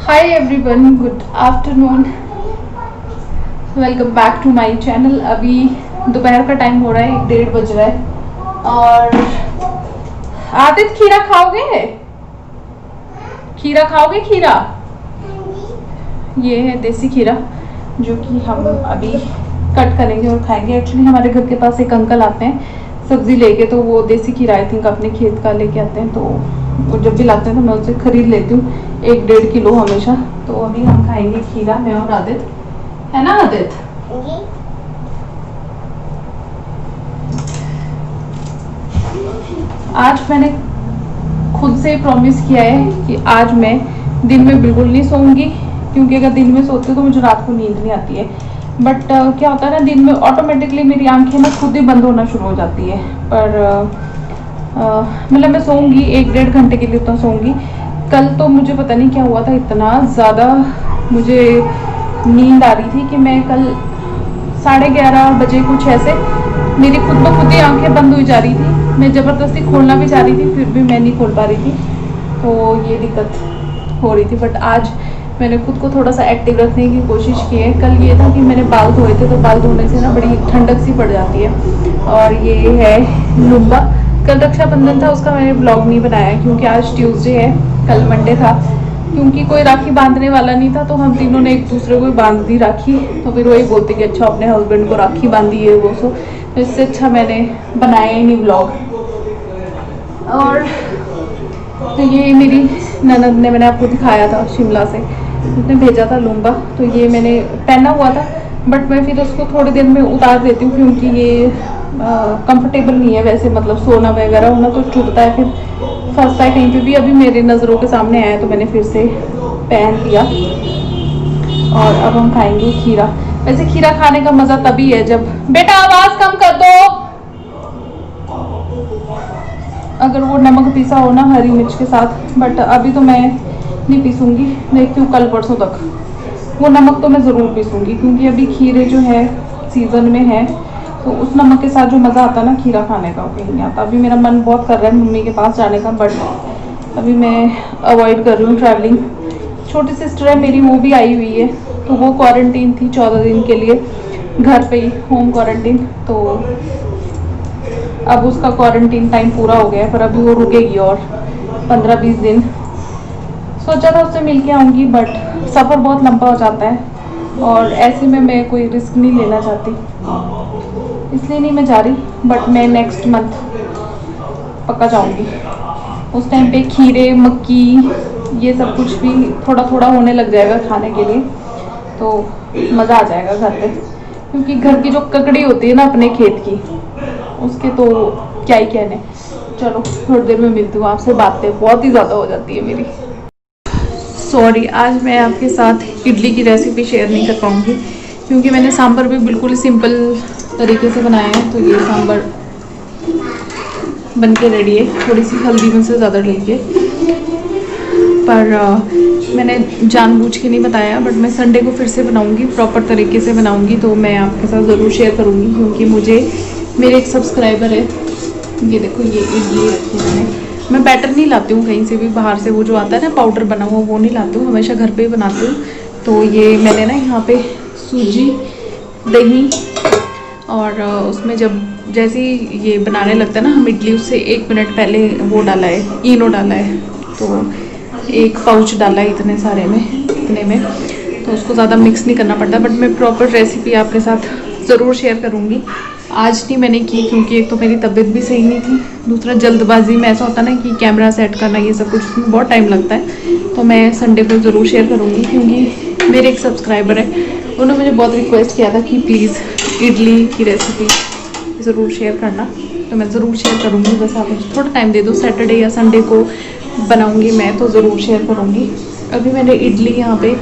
Hi everyone, good afternoon, welcome back to my channel. अभी दोपहर का टाइम हो रहा है, 1-1:30 बज रहा है। और आदित्य, खीरा खाओगे? खीरा खाओगे? खीरा, ये है देसी खीरा जो कि हम अभी कट करेंगे और खाएंगे। एक्चुअली हमारे घर के पास एक अंकल आते हैं सब्जी लेके, तो वो देसी खीरा आई थिंक अपने खेत का लेके आते हैं, तो वो जब भी लाते हैं तो मैं उससे खरीद लेती हूँ 1-1.5 किलो हमेशा। तो अभी हम खाएंगे खीरा, मैं और आदित्य, है ना आदित्य? आज मैंने खुद से प्रॉमिस किया है कि आज मैं दिन में बिल्कुल नहीं सोऊंगी, क्योंकि अगर दिन में सोती हूँ तो मुझे रात को नींद नहीं आती है। बट क्या होता है ना, दिन में ऑटोमेटिकली मेरी आंखें ना खुद ही बंद होना शुरू हो जाती है। पर मतलब मैं सोऊंगी 1-1.5 घंटे के लिए तो सोऊंगी। कल तो मुझे पता नहीं क्या हुआ था, इतना ज़्यादा मुझे नींद आ रही थी कि मैं कल 11:30 बजे कुछ ऐसे मेरी खुद ब खुद ही आंखें बंद हुई जा रही थी। मैं ज़बरदस्ती खोलना भी चाह रही थी, फिर भी मैं नहीं खोल पा रही थी, तो ये दिक्कत हो रही थी। बट आज मैंने खुद को थोड़ा सा एक्टिव रखने की कोशिश की है। कल ये था कि मैंने बाल धोए थे, तो बाल धोने से ना बड़ी ठंडक सी पड़ जाती है। और ये है लुम्बा। कल रक्षाबंधन था, उसका मैंने ब्लॉग नहीं बनाया क्योंकि आज ट्यूसडे है, कल मंडे था। क्योंकि कोई राखी बांधने वाला नहीं था, तो हम तीनों ने एक दूसरे को बांध दी राखी। तो फिर वही बोलते कि अच्छा अपने हस्बैंड को राखी बांधी है वो सो, तो इससे अच्छा मैंने बनाया ही नहीं ब्लॉग। और तो ये मेरी ननद ने, मैंने आपको दिखाया था शिमला से, उसने भेजा था लुम्बा। तो ये मैंने पहना हुआ था, बट मैं फिर उसको थोड़ी देर में उतार देती हूँ क्योंकि ये कंफर्टेबल नहीं है वैसे, मतलब सोना वगैरह होना तो चुभता है, फिर फंसता है कहीं पे भी। अभी मेरी नज़रों के सामने आया तो मैंने फिर से पहन लिया। और अब हम खाएंगे खीरा। वैसे खीरा खाने का मज़ा तभी है जब, बेटा आवाज़ कम कर दो, अगर वो नमक पीसा हो ना हरी मिर्च के साथ। बट अभी तो मैं नहीं पीसूंगी, देखती हूँ कल परसों तक। वो नमक तो मैं ज़रूर पीसूंगी क्योंकि अभी खीरे जो है सीज़न में है, तो उस नमक के साथ जो मज़ा आता है ना खीरा खाने का, वो कहीं नहीं आता। अभी मेरा मन बहुत कर रहा है मम्मी के पास जाने का, बट अभी मैं अवॉइड कर रही हूँ ट्रैवलिंग। छोटी सिस्टर है मेरी, वो भी आई हुई है, तो वो क्वारंटीन थी 14 दिन के लिए घर पे ही, होम क्वारंटीन। तो अब उसका क्वारंटीन टाइम पूरा हो गया है, पर अभी वो रुकेगी और 15-20 दिन। सोचा था उससे मिल के आऊँगी, बट सफ़र बहुत लंबा हो जाता है और ऐसे में मैं कोई रिस्क नहीं लेना चाहती, इसलिए नहीं मैं जा रही। बट मैं नेक्स्ट मंथ पक्का जाऊँगी। उस टाइम पे खीरे, मक्की, ये सब कुछ भी थोड़ा थोड़ा होने लग जाएगा खाने के लिए, तो मज़ा आ जाएगा घर पे। क्योंकि घर की जो ककड़ी होती है ना अपने खेत की, उसके तो क्या ही कहने। चलो थोड़ी देर में मिलती हूँ आपसे, बातें बहुत ही ज़्यादा हो जाती है मेरी। सॉरी, आज मैं आपके साथ इडली की रेसिपी शेयर नहीं कर पाऊँगी क्योंकि मैंने सांभर भी बिल्कुल सिंपल तरीके से बनाया है। तो ये सांभर बन के रेडी है, थोड़ी सी हल्दी में से ज़्यादा डल के। पर मैंने जानबूझ के नहीं बताया, बट मैं संडे को फिर से बनाऊंगी, प्रॉपर तरीके से बनाऊंगी, तो मैं आपके साथ ज़रूर शेयर करूंगी। क्योंकि मुझे मेरे एक सब्सक्राइबर है, ये देखो ये इडली रखी है मैं बैटर नहीं लाती हूँ कहीं से भी बाहर से, वो जो आता है ना पाउडर बना हुआ, वो नहीं लाती हूँ, हमेशा घर पे ही बनाती हूँ। तो ये मैंने ना यहाँ पे सूजी, दही और उसमें जब जैसे ही ये बनाने लगता है ना हम इडली, उससे 1 मिनट पहले वो डाला है, इनो डाला है। तो 1 पाउच डाला है इतने सारे में, इतने में, तो उसको ज़्यादा मिक्स नहीं करना पड़ता। बट मैं प्रॉपर रेसिपी आपके साथ ज़रूर शेयर करूँगी। आज नहीं मैंने की क्योंकि एक तो मेरी तबीयत भी सही नहीं थी, दूसरा जल्दबाजी में ऐसा होता ना कि कैमरा सेट करना ये सब कुछ उसमें बहुत टाइम लगता है। तो मैं संडे को ज़रूर शेयर करूँगी क्योंकि मेरे एक सब्सक्राइबर है, उन्होंने मुझे बहुत रिक्वेस्ट किया था कि प्लीज़ इडली की रेसिपी ज़रूर शेयर करना, तो मैं ज़रूर शेयर करूँगी। बस आप मुझे थोड़ा टाइम दे दो, सैटरडे या संडे को बनाऊँगी मैं, तो ज़रूर शेयर करूँगी। अभी मैंने इडली यहाँ पे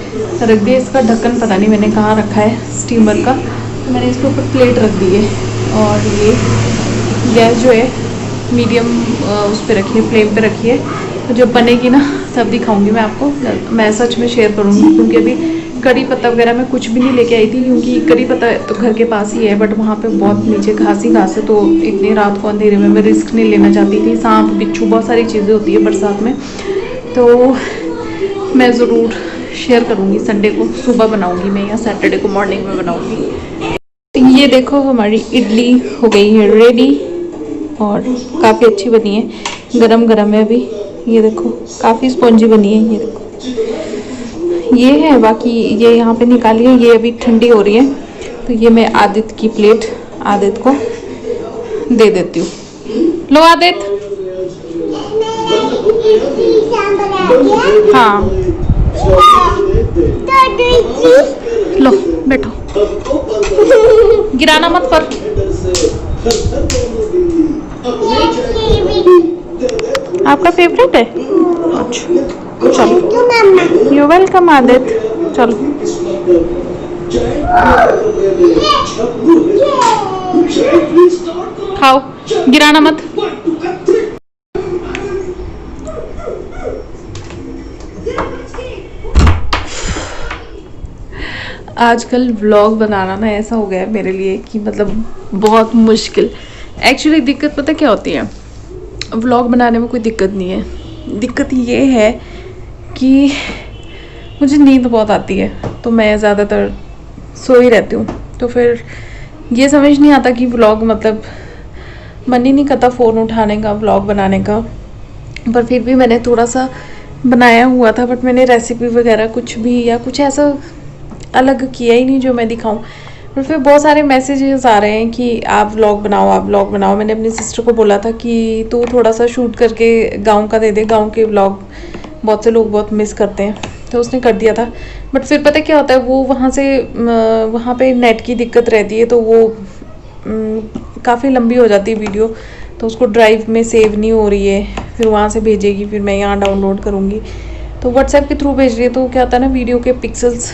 रख दी, इसका ढक्कन पता नहीं मैंने कहाँ रखा है स्टीमर का, तो मैंने इसके ऊपर प्लेट रख दी है। और ये गैस जो है मीडियम उस पर रखी है, फ्लेम पे रखी है। तो जब बनेगी ना तब दिखाऊंगी मैं आपको, मैं सच में शेयर करूँगी। क्योंकि अभी कड़ी पत्ता वगैरह मैं कुछ भी नहीं लेके आई थी, क्योंकि कड़ी पत्ता तो घर के पास ही है, बट वहाँ पे बहुत नीचे घास ही घास है, तो इतनी रात को अंधेरे में मैं रिस्क नहीं लेना चाहती थी। सांप, बिच्छू, बहुत सारी चीज़ें होती है बरसात में, तो मैं ज़रूर शेयर करूँगी, संडे को सुबह बनाऊँगी मैं या सैटरडे को मॉर्निंग में बनाऊँगी। ये देखो हमारी इडली हो गई है रेडी और काफ़ी अच्छी बनी है, गरम गरम है अभी। ये देखो काफ़ी स्पॉन्जी बनी है। ये देखो ये है, बाकी ये यहाँ पे निकाली है, ये अभी ठंडी हो रही है। तो ये मैं आदित्य की प्लेट आदित्य को दे देती हूँ। लो आदित्य। हाँ लो बैठो, गिराना मत पर। आपका फेवरेट है? अच्छा चलो, यू वेलकम आदित्य। चलो खाओ, गिराना मत। आजकल व्लॉग बनाना ना ऐसा हो गया है मेरे लिए कि मतलब बहुत मुश्किल। एक्चुअली दिक्कत पता क्या होती है, व्लॉग बनाने में कोई दिक्कत नहीं है। दिक्कत ये है कि मुझे नींद बहुत आती है, तो मैं ज़्यादातर सो ही रहती हूँ। तो फिर ये समझ नहीं आता कि व्लॉग मतलब मन ही नहीं करता फ़ोन उठाने का, व्लॉग बनाने का। पर फिर भी मैंने थोड़ा सा बनाया हुआ था, बट मैंने रेसिपी वगैरह कुछ भी या कुछ ऐसा अलग किया ही नहीं जो मैं दिखाऊं। और फिर बहुत सारे मैसेजेस आ रहे हैं कि आप व्लॉग बनाओ, आप व्लॉग बनाओ। मैंने अपनी सिस्टर को बोला था कि तू थोड़ा सा शूट करके गांव का दे दे, गांव के व्लॉग बहुत से लोग बहुत मिस करते हैं। तो उसने कर दिया था, बट फिर पता क्या होता है, वो वहाँ पे नेट की दिक्कत रहती है, तो वो काफ़ी लंबी हो जाती है वीडियो, तो उसको ड्राइव में सेव नहीं हो रही है। फिर वहाँ से भेजेगी, फिर मैं यहाँ डाउनलोड करूँगी। तो व्हाट्सएप के थ्रू भेज रही है, तो क्या होता है ना, वीडियो के पिक्सल्स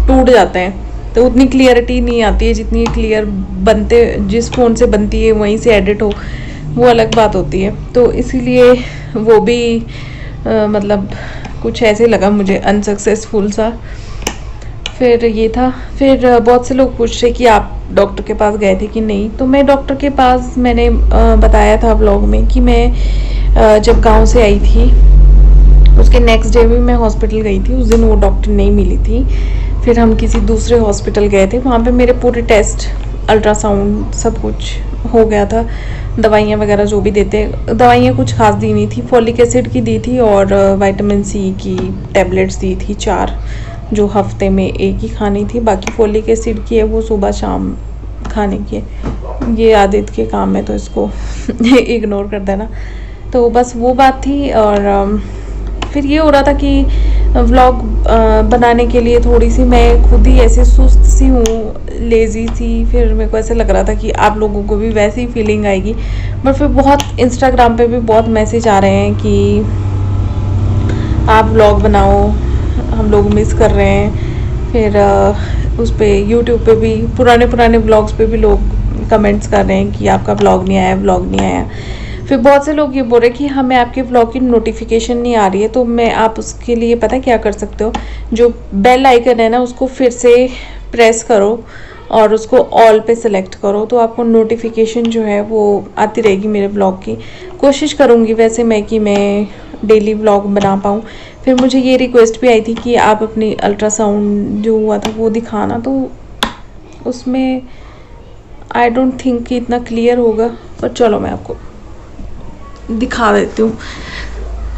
टूट जाते हैं, तो उतनी क्लियरिटी नहीं आती है जितनी क्लियर बनते, जिस फ़ोन से बनती है वहीं से एडिट हो, वो अलग बात होती है। तो इसीलिए वो भी मतलब कुछ ऐसे लगा मुझे अनसक्सेसफुल सा। फिर ये था। फिर बहुत से लोग पूछ रहे कि आप डॉक्टर के पास गए थे कि नहीं। तो मैं डॉक्टर के पास, मैंने बताया था व्लॉग में कि मैं जब गांव से आई थी उसके नेक्स्ट डे भी मैं हॉस्पिटल गई थी। उस दिन वो डॉक्टर नहीं मिली थी। फिर हम किसी दूसरे हॉस्पिटल गए थे, वहाँ पे मेरे पूरे टेस्ट, अल्ट्रासाउंड सब कुछ हो गया था। दवाइयाँ वगैरह जो भी देते, दवाइयाँ कुछ खास दी नहीं थी। फॉलिक एसिड की दी थी और विटामिन सी की टैबलेट्स दी थी 4, जो हफ्ते में एक ही खानी थी। बाकी फॉलिक एसिड की है वो सुबह शाम खाने की है। ये आदित्य के काम है तो इसको इग्नोर कर देना। तो बस वो बात थी। और फिर ये हो रहा था कि व्लॉग बनाने के लिए थोड़ी सी मैं खुद ही ऐसे सुस्त सी हूँ, लेज़ी सी। फिर मेरे को ऐसे लग रहा था कि आप लोगों को भी वैसी ही फीलिंग आएगी। बट फिर बहुत इंस्टाग्राम पे भी बहुत मैसेज आ रहे हैं कि आप व्लॉग बनाओ, हम लोग मिस कर रहे हैं। फिर उस पर यूट्यूब पे भी पुराने व्लॉग्स पे भी लोग कमेंट्स कर रहे हैं कि आपका व्लॉग नहीं आया, व्लॉग नहीं आया। फिर बहुत से लोग ये बोल रहे हैं कि हमें आपके व्लॉग की नोटिफिकेशन नहीं आ रही है। तो मैं, आप उसके लिए पता है क्या कर सकते हो, जो बेल आइकन है ना उसको फिर से प्रेस करो और उसको ऑल पे सेलेक्ट करो, तो आपको नोटिफिकेशन जो है वो आती रहेगी मेरे व्लॉग की। कोशिश करूँगी वैसे मैं कि मैं डेली व्लॉग बना पाऊँ। फिर मुझे ये रिक्वेस्ट भी आई थी कि आप अपनी अल्ट्रासाउंड जो हुआ था वो दिखाना, तो उसमें आई डोंट थिंक कि इतना क्लियर होगा, पर चलो मैं आपको दिखा देती हूँ।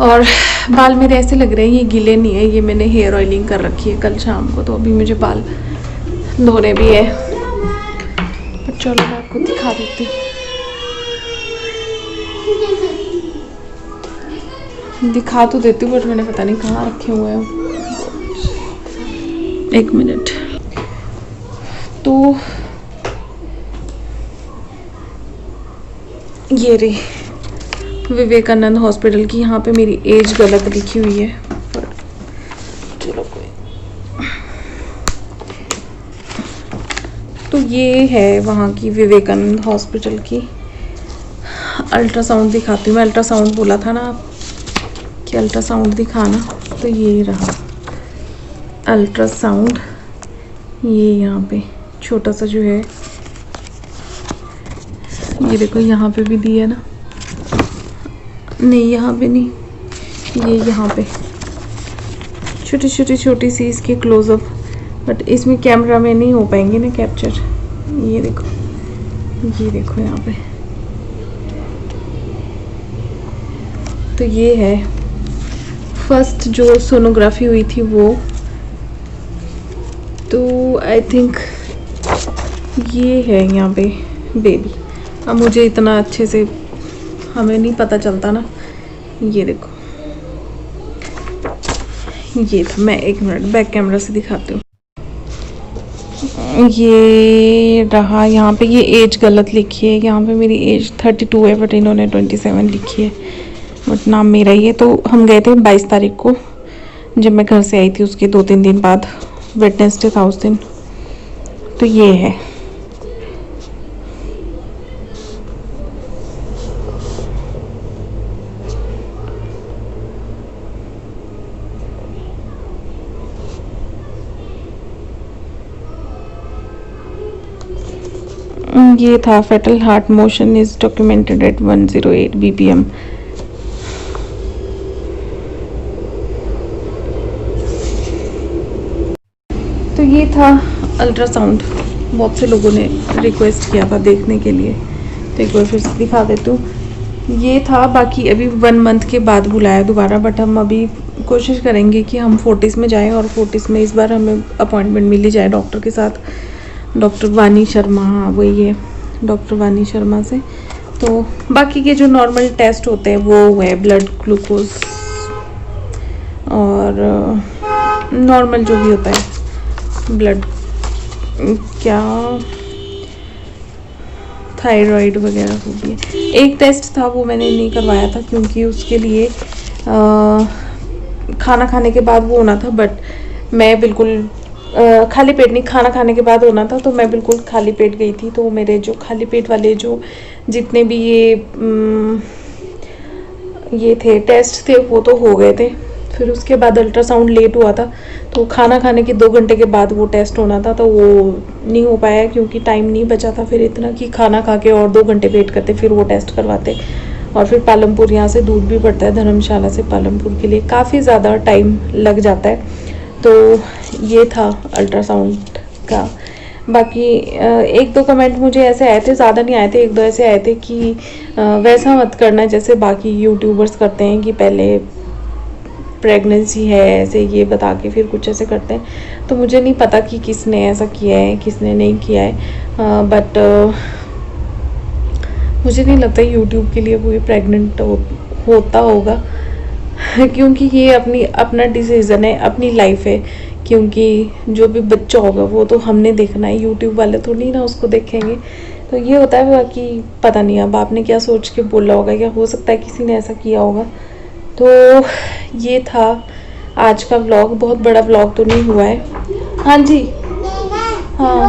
और बाल मेरे ऐसे लग रहे हैं, ये गीले नहीं है, ये मैंने हेयर ऑयलिंग कर रखी है कल शाम को, तो अभी मुझे बाल धोने भी है। पर चलो मैं आपको दिखा देती हूँ। दिखा तो देती हूँ, बट मैंने पता नहीं कहाँ रखे हुए हैं। एक मिनट। तो ये रही विवेकानंद हॉस्पिटल की। यहाँ पे मेरी एज गलत लिखी हुई है, पर चलो कोई। तो ये है वहाँ की विवेकानंद हॉस्पिटल की। अल्ट्रासाउंड दिखाती हूँ मैं। अल्ट्रासाउंड बोला था ना आप कि अल्ट्रासाउंड दिखाना, तो ये रहा अल्ट्रासाउंड। ये यहाँ पे छोटा सा जो है, ये देखो यहाँ पे भी दिया है ना, नहीं यहाँ पे नहीं, ये यहाँ पे छोटी सी इसके क्लोजअप, बट इसमें कैमरा में नहीं हो पाएंगे ना कैप्चर। ये देखो यहाँ पे। तो ये है फर्स्ट जो सोनोग्राफी हुई थी वो। तो आई थिंक ये है यहाँ पे बेबी। अब मुझे इतना अच्छे से हमें नहीं पता चलता ना। ये देखो, ये था। मैं 1 मिनट बैक कैमरा से दिखाती हूँ। ये रहा यहाँ पे। ये एज गलत लिखी है, यहाँ पे मेरी एज 32 है बट इन्होंने 27 लिखी है, बट नाम मेरा ही है। तो हम गए थे 22 तारीख को, जब मैं घर से आई थी उसके 2-3 दिन बाद, वेडनेसडे था उस दिन। तो ये है। ये था fetal heart motion is documented at 108 BPM। तो ये था अल्ट्रासाउंड। बहुत से लोगों ने रिक्वेस्ट किया था देखने के लिए, तो एक बार फिर से दिखा देती हूँ। ये था। बाकी अभी 1 मंथ के बाद बुलाया दोबारा, बट हम अभी कोशिश करेंगे कि हम 40s में जाएं, और 40s में इस बार हमें अपॉइंटमेंट मिल ही जाए डॉक्टर के साथ, डॉक्टर वानी शर्मा। हाँ वही है, डॉक्टर वानी शर्मा से। तो बाकी के जो नॉर्मल टेस्ट होते हैं वो है ब्लड ग्लूकोज और नॉर्मल जो भी होता है ब्लड, क्या थायराइड वगैरह वो भी है। एक टेस्ट था वो मैंने नहीं करवाया था क्योंकि उसके लिए खाना खाने के बाद वो होना था, बट मैं बिल्कुल खाली पेट नहीं, खाना खाने के बाद होना था, तो मैं बिल्कुल खाली पेट गई थी। तो मेरे जो खाली पेट वाले जो जितने भी ये थे टेस्ट थे वो तो हो गए थे। फिर उसके बाद अल्ट्रासाउंड लेट हुआ था, तो खाना खाने के 2 घंटे के बाद वो टेस्ट होना था, तो वो नहीं हो पाया क्योंकि टाइम नहीं बचा था फिर इतना कि खाना खा के और 2 घंटे वेट करते फिर वो टेस्ट करवाते। और फिर पालमपुर यहाँ से दूर भी पड़ता है, धर्मशाला से पालमपुर के लिए काफ़ी ज़्यादा टाइम लग जाता है। तो ये था अल्ट्रासाउंड का। बाकी 1-2 कमेंट मुझे ऐसे आए थे, ज़्यादा नहीं आए थे, 1-2 ऐसे आए थे कि वैसा मत करना जैसे बाकी यूट्यूबर्स करते हैं कि पहले प्रेगनेंसी है ऐसे ये बता के फिर कुछ ऐसे करते हैं। तो मुझे नहीं पता कि किसने ऐसा किया है किसने नहीं किया है, बट मुझे नहीं लगता यूट्यूब के लिए कोई प्रेग्नेंट होता होगा क्योंकि ये अपना डिसीज़न है, अपनी लाइफ है। क्योंकि जो भी बच्चा होगा वो तो हमने देखना है, यूट्यूब वाले तो नहीं ना उसको देखेंगे। तो ये होता है। बाकी पता नहीं अब आपने क्या सोच के बोला होगा, या हो सकता है किसी ने ऐसा किया होगा। तो ये था आज का व्लॉग। बहुत बड़ा व्लॉग तो नहीं हुआ है। हाँ जी, हाँ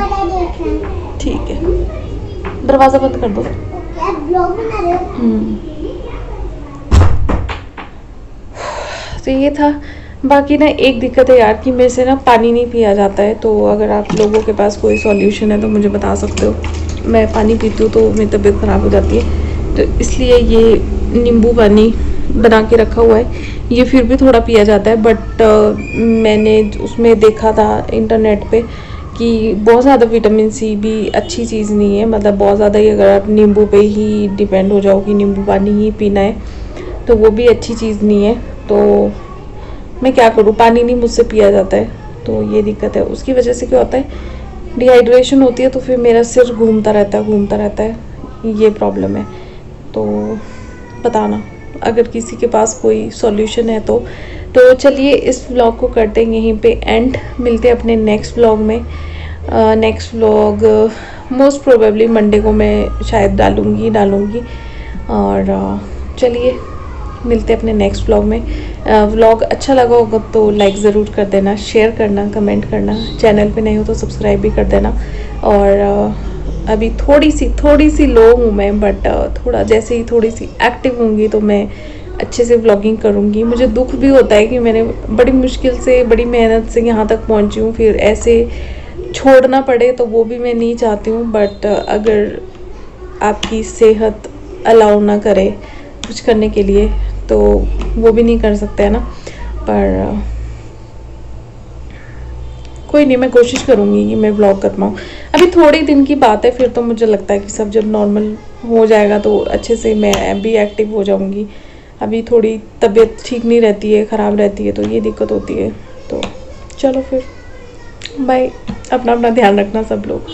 ठीक है, दरवाज़ा बंद कर दो। तो ये था। बाकी ना एक दिक्कत है यार कि मेरे से ना पानी नहीं पिया जाता है, तो अगर आप लोगों के पास कोई सॉल्यूशन है तो मुझे बता सकते हो। मैं पानी पीती हूँ तो मेरी तबीयत ख़राब हो जाती है, तो इसलिए ये नींबू पानी बना के रखा हुआ है। ये फिर भी थोड़ा पिया जाता है, बट मैंने उसमें देखा था इंटरनेट पे कि बहुत ज़्यादा विटामिन सी भी अच्छी चीज़ नहीं है। मतलब बहुत ज़्यादा ही अगर आप नींबू पे ही डिपेंड हो जाओ कि नींबू पानी ही पीना है तो वो भी अच्छी चीज़ नहीं है। तो मैं क्या करूँ, पानी नहीं मुझसे पिया जाता है, तो ये दिक्कत है। उसकी वजह से क्या होता है, डिहाइड्रेशन होती है, तो फिर मेरा सिर घूमता रहता है। ये प्रॉब्लम है। तो बताना अगर किसी के पास कोई सॉल्यूशन है तो चलिए इस व्लॉग को करते हैं यहीं पे एंड। मिलते हैं अपने नेक्स्ट व्लॉग में। Next vlog most probably Monday को मैं शायद डालूँगी। और चलिए मिलते हैं अपने नेक्स्ट व्लॉग में। व्लॉग अच्छा लगा होगा तो लाइक ज़रूर कर देना, शेयर करना, कमेंट करना। चैनल पे नहीं हो तो सब्सक्राइब भी कर देना। और अभी थोड़ी सी लो हूँ मैं, बट थोड़ा जैसे ही थोड़ी सी एक्टिव होंगी तो मैं अच्छे से व्लॉगिंग करूँगी। मुझे दुख भी होता है कि मैंने बड़ी मुश्किल से बड़ी मेहनत से यहाँ तक पहुँची हूँ, फिर ऐसे छोड़ना पड़े तो वो भी मैं नहीं चाहती हूँ। बट अगर आपकी सेहत अलाउ ना करे कुछ करने के लिए तो वो भी नहीं कर सकते हैं ना। पर कोई नहीं, मैं कोशिश करूँगी कि मैं व्लॉग कर पाऊँ। अभी थोड़े दिन की बात है, फिर तो मुझे लगता है कि सब जब नॉर्मल हो जाएगा तो अच्छे से मैं भी एक्टिव हो जाऊँगी। अभी थोड़ी तबीयत ठीक नहीं रहती है, ख़राब रहती है, तो ये दिक्कत होती है। तो चलो फिर बाय, अपना अपना ध्यान रखना सब लोग।